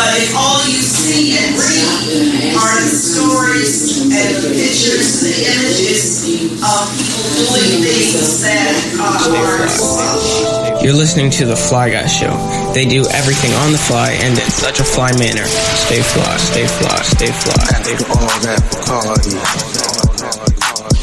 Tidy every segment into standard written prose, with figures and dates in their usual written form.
But if all you see and read are the stories and the pictures and the images of people doing things that are... You're listening to The Fly Guy Show. They do everything on the fly and in such a fly manner. Stay fly, stay fly, stay fly, stay fly.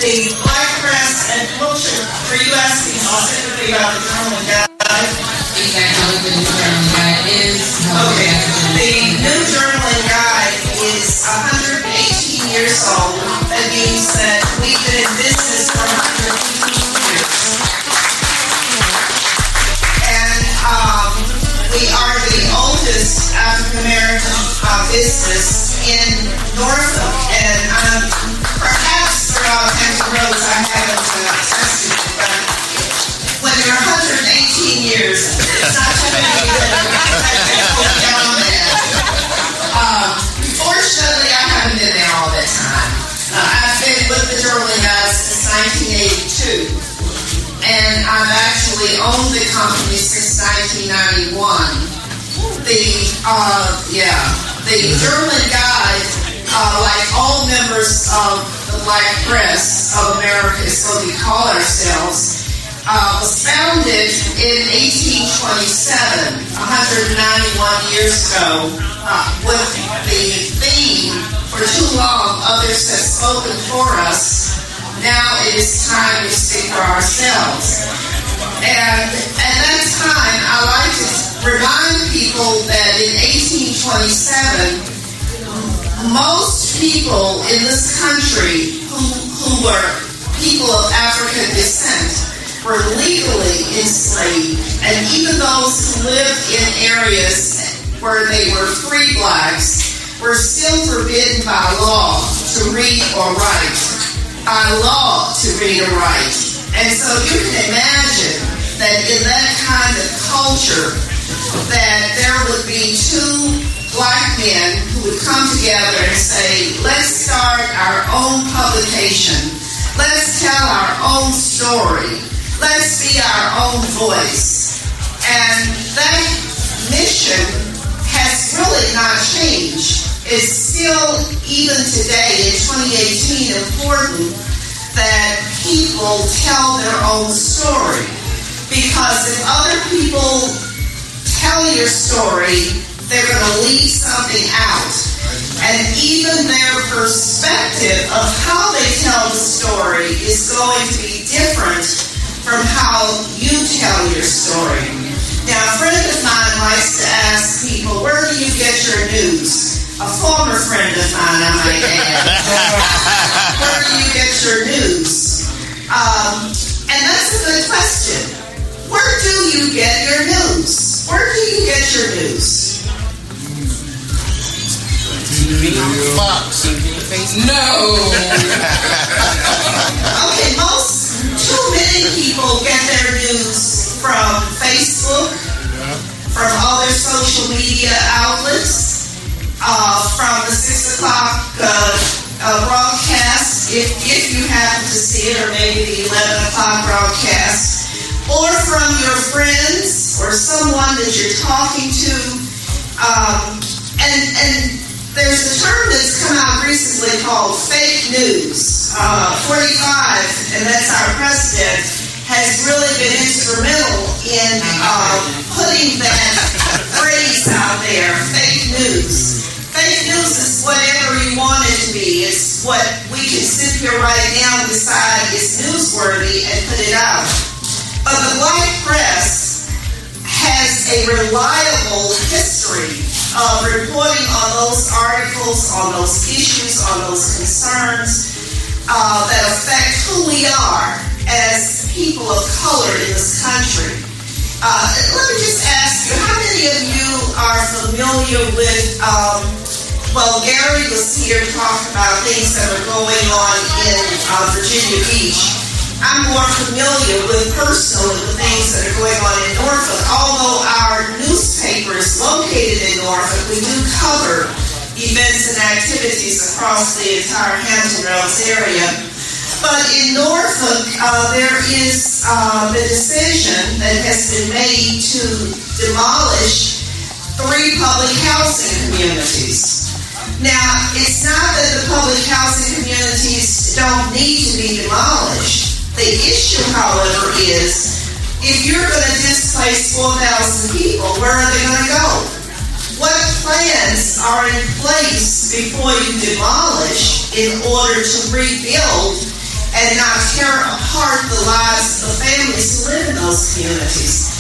The black press and culture, were you asking specifically about the Journal and Guide? Exactly what the New Journal and Guide is. Okay. The New Journal and Guide is 118 years old. That means that we've been in business for 118 years. And we are the oldest African-American business in Norfolk. And perhaps throughout Hampton Roads I haven't tested it, but when you're 118 years, it's not too many that go beyond that. Fortunately, I haven't been there all that time. I've been with the Journal and Guide since 1982, and I've actually owned the company since 1991. The Journal and Guide, like all members of the Black Press of America, is what we call ourselves, was founded in 1827, 191 years ago, with the theme, for too long others have spoken for us, now it is time to speak for ourselves. And at that time, I like to remind people that in 1827, most people in this country who were people of African descent were legally enslaved, and even those who lived in areas where they were free blacks were still forbidden by law to read or write. By law to read or write. And so you can imagine that in that kind of culture that there would be two black men who would come together and say, let's start our own publication. Let's tell our own story. Let's be our own voice. And that mission has really not changed. It's still, even today in 2018, important that people tell their own story. Because if other people tell your story, they're going to leave something out. And even their perspective of how they tell the story is going to be different from how you tell your story. Now, a friend of mine likes to ask people, where do you get your news? A former friend of mine, I might add. Where do you get your news? And that's a good question. Where do you get your news? Where do you get your news? Fox. No. Okay, too many people get their news from Facebook, from other social media outlets, from the 6 o'clock broadcast, if you happen to see it, or maybe the 11 o'clock broadcast, or from your friends or someone that you're talking to. And there's a term that's come out recently called fake news. 45, and that's our president, has really been instrumental in putting that phrase out there, fake news. Fake news is whatever you want it to be. It's what we can sit here right now and decide is newsworthy and put it out. But the Black Press has a reliable history of reporting on those articles, on those issues, on those concerns that affect who we are as people of color in this country. Let me just ask you, how many of you are familiar with, Gary was here talking about things that are going on in Virginia Beach. I'm more familiar with personally the things that are going on in Norfolk. Although our newspaper is located in Norfolk, we do cover events and activities across the entire Hampton Roads area. But in Norfolk, there is the decision that has been made to demolish 3 public housing communities. Now, it's not that the public housing communities don't need to be demolished. The issue, however, is if you're going to displace 4,000 people, where are they going to go? What plans are in place before you demolish in order to rebuild and not tear apart the lives of the families who live in those communities?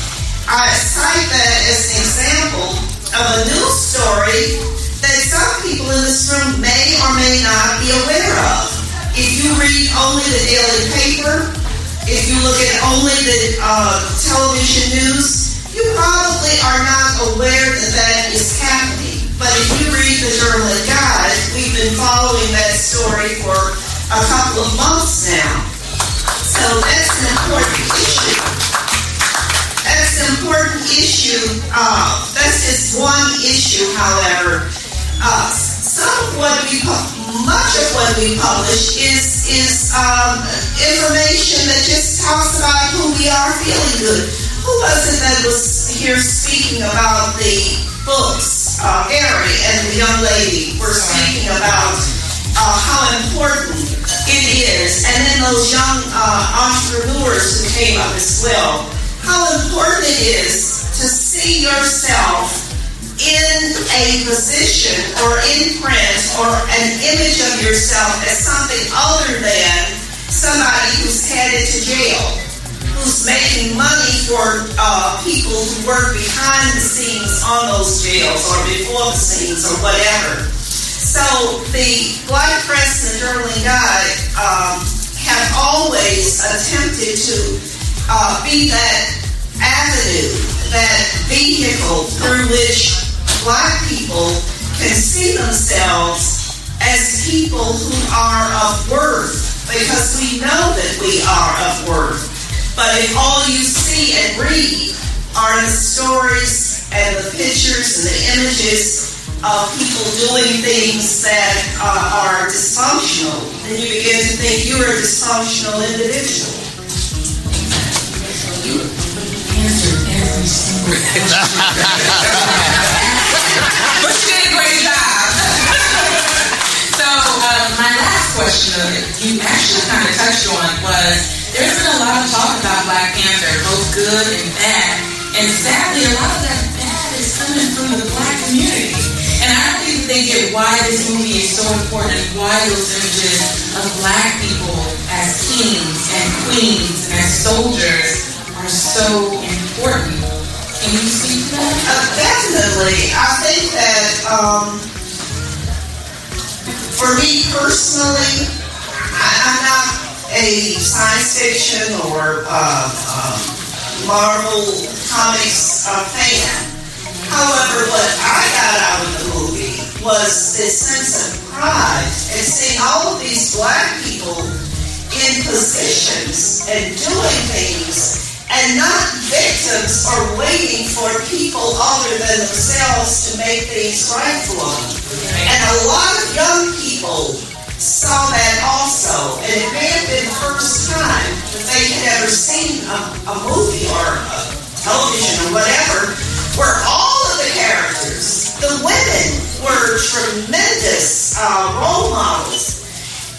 I cite that as an example of a news story that some people in this room may or may not be aware of. If you read only the daily paper, if you look at only the television news, you probably are not aware that that is happening. But if you read the Journal and Guide, we've been following that story for a couple of months now. So that's an important issue. That's an important issue. That's just one issue, however. Much of what we publish is information that just talks about who we are feeling good. Who was it that was here speaking about the books? Gary and the young lady were speaking about how important it is. And then those young entrepreneurs who came up as well. How important it is to see yourself in a position or in print or an image of yourself as something other than somebody who's headed to jail, who's making money for people who work behind the scenes on those jails or before the scenes or whatever. So the Black Press and the Journal and Guide have always attempted to be that avenue, that vehicle through which Black people can see themselves as people who are of worth, because we know that we are of worth. But if all you see and read are the stories and the pictures and the images of people doing things that are dysfunctional, then you begin to think you're a dysfunctional individual. You answered every single question. But you did a great job. So my last question you actually kind of touched on was, there's been a lot of talk about Black Panther, both good and bad. And sadly, a lot of that bad is coming from the Black community. And I don't even think it why this movie is so important and why those images of Black people as kings and queens and as soldiers are so important. Can you speak to that? Definitely. I think that for me personally, I'm not a science fiction or Marvel comics fan. However, what I got out of the movie was this sense of pride and seeing all of these Black people in positions and doing things and not victims or waiting for people other than themselves to make things right for them. And a lot of young people saw that also, and it may have been the first time that they had ever seen a movie or a television or whatever where all of the characters, the women, were tremendous role models.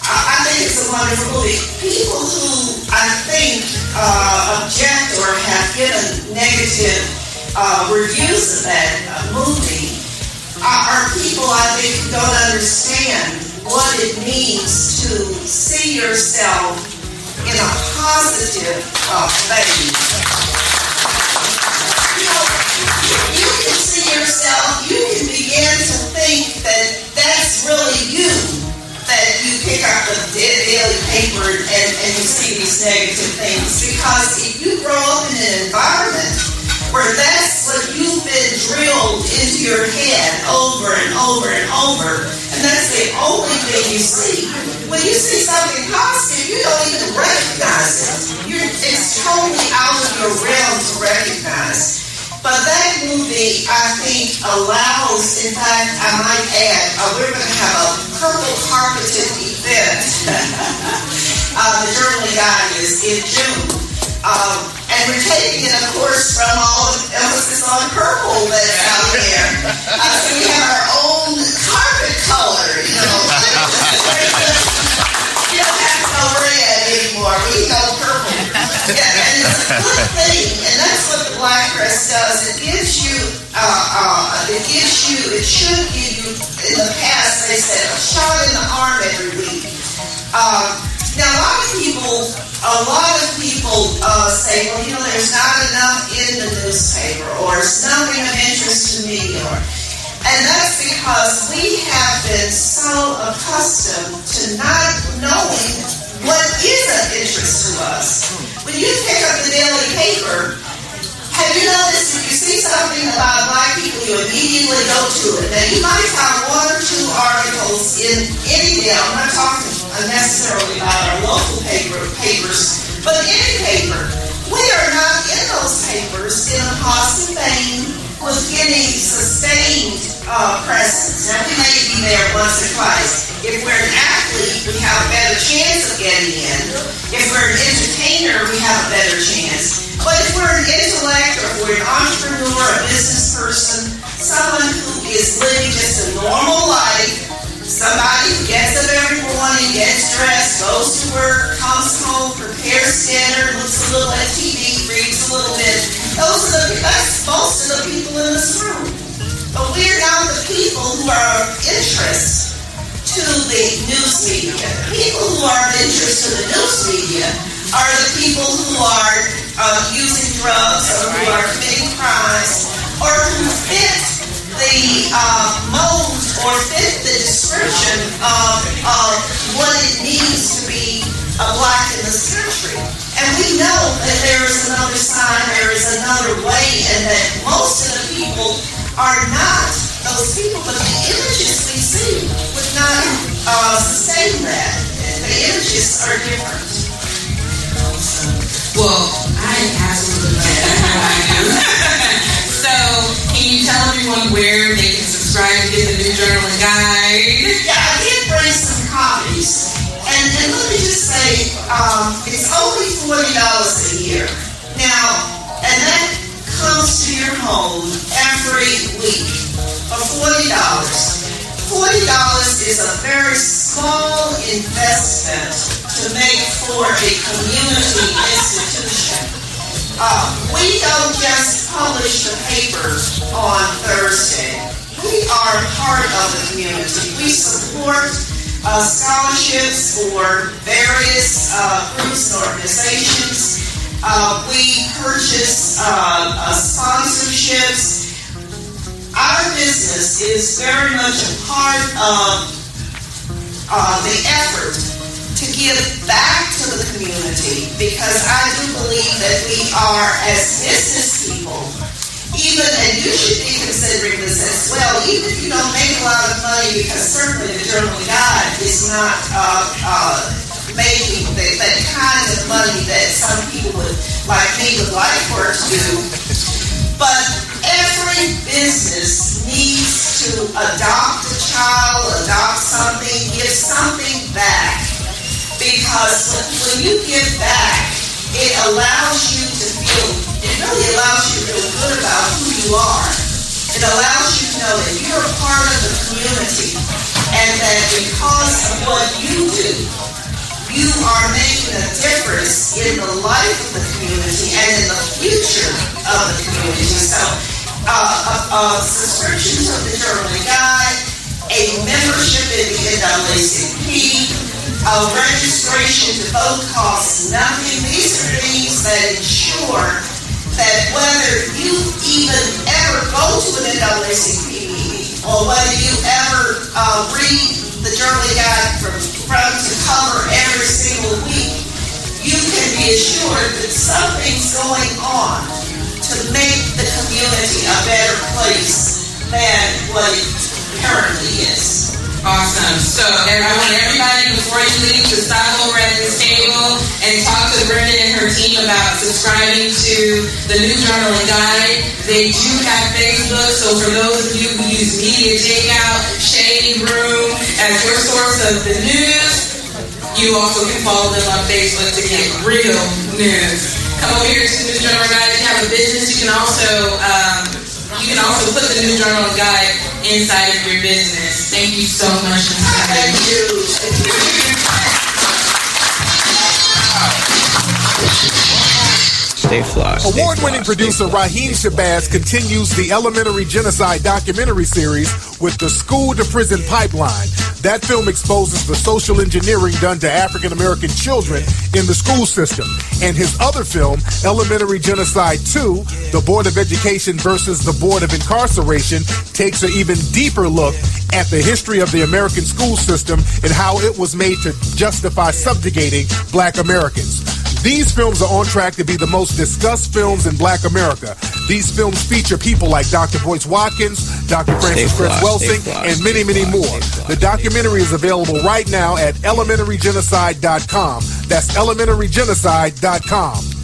I think it's a wonderful movie. People who I think object or have given negative reviews of that movie are people I think who don't understand what it means to see yourself in a positive phase. You can see yourself, you can begin to think that that's really you. That you pick up the daily paper and you see these negative things. Because if you grow up in an environment where that's what you've been drilled into your head over and over and over, and that's the only thing you see, when you see something positive, you don't even recognize it. It's totally out of your realm to recognize. But that movie, I think, allows, in fact, I might add, we're going to have a purple carpeted event. The Journal and Guide is in June. And we're taking it, of course, from all the emphasis on purple that's out there. So we have our own should give you, in the past, they said a shot in the arm every week. Now, a lot of people say, well, there's not enough in the newspaper, or it's nothing of interest to me, and that's because we have been so accustomed to not knowing what is of interest to us. When you pick up the daily paper, have you noticed if you see something about Black people, you immediately go to it? Now, you might find one or two articles in any day. I'm not talking necessarily about our local papers, but any paper. We are not in those papers in a positive vein with any sustained presence. Now, we may be there once or twice. If we're an athlete, we have a better chance of getting in. If we're an entertainer, we have a better chance. But if we're an intellect, or if we're an entrepreneur, a business person, someone who is living just a normal life, somebody who gets up every morning, gets dressed, goes to work, comes home, prepares dinner, looks a little at TV, reads a little bit, that's most of the people in this room. But we're not the people who are of interest to the news media. The people who are of interest to the news media are the people who are using drugs, or who are committing crimes, or who fit the mold or fit the description of what it means to be a Black in this country. And we know that there is another side, there is another way, and that most of the people are not those people, but the images we see would not sustain that. The images are different. Well, I absolutely love that. I do. So, can you tell everyone where they can subscribe to get the New Journal and Guide? Yeah, I did bring some copies. And let me just say, it's only $40 a year. Now, and that comes to your home every week for $40. $40 is a very small investment to make for a community institution. We don't just publish the paper on Thursday. We are part of the community. We support scholarships for various groups and organizations. We purchase sponsorships. Our business is very much a part of the effort to give back to the community, because I do believe that we are, as business people, and you should be considering this as well, even if you don't make a lot of money, because certainly the Journal and Guide is not making that kind of money that some people like me would like for it to do. But every business needs to adopt a child, adopt something, give something back. Because when you give back, it allows you to it really allows you to feel good about who you are. It allows you to know that you're a part of the community, and that because of what you do, you are making a difference in the life of the community and in the future of the community. So, a subscription to the Journal and Guide, a membership in the NAACP, a registration to vote costs nothing. These are things that ensure that whether you even ever go to an NAACP meeting, or whether you ever read the Journal and Guide from front to cover every single week, you can be assured that something's going on to make the community a better place than what it currently is. Awesome. So I want everybody, before you leave, to stop over at this table and talk to Brenda and her team about subscribing to the New Journal and Guide. They do have Facebook, so for those of you who use Media Takeout, Shade Room as your source of the news, you also can follow them on Facebook to get real news. Come over here to the New Journal and Guide. If you have a business, you can also put the New Journal and Guide inside of your business. Thank you so much. Thank you. stay fly. Award-winning producer Raheem Shabazz continues the Elementary Genocide documentary series with The School to Prison Pipeline. That film exposes the social engineering done to African-American children in the school system. And his other film, Elementary Genocide 2, The Board of Education versus the Board of Incarceration, takes an even deeper look at the history of the American school system and how it was made to justify subjugating Black Americans. These films are on track to be the most discussed films in Black America. These films feature people like Dr. Boyce Watkins, Dr. Francis Chris Welsing, and many, many more. The documentary is available right now at elementarygenocide.com. That's elementarygenocide.com.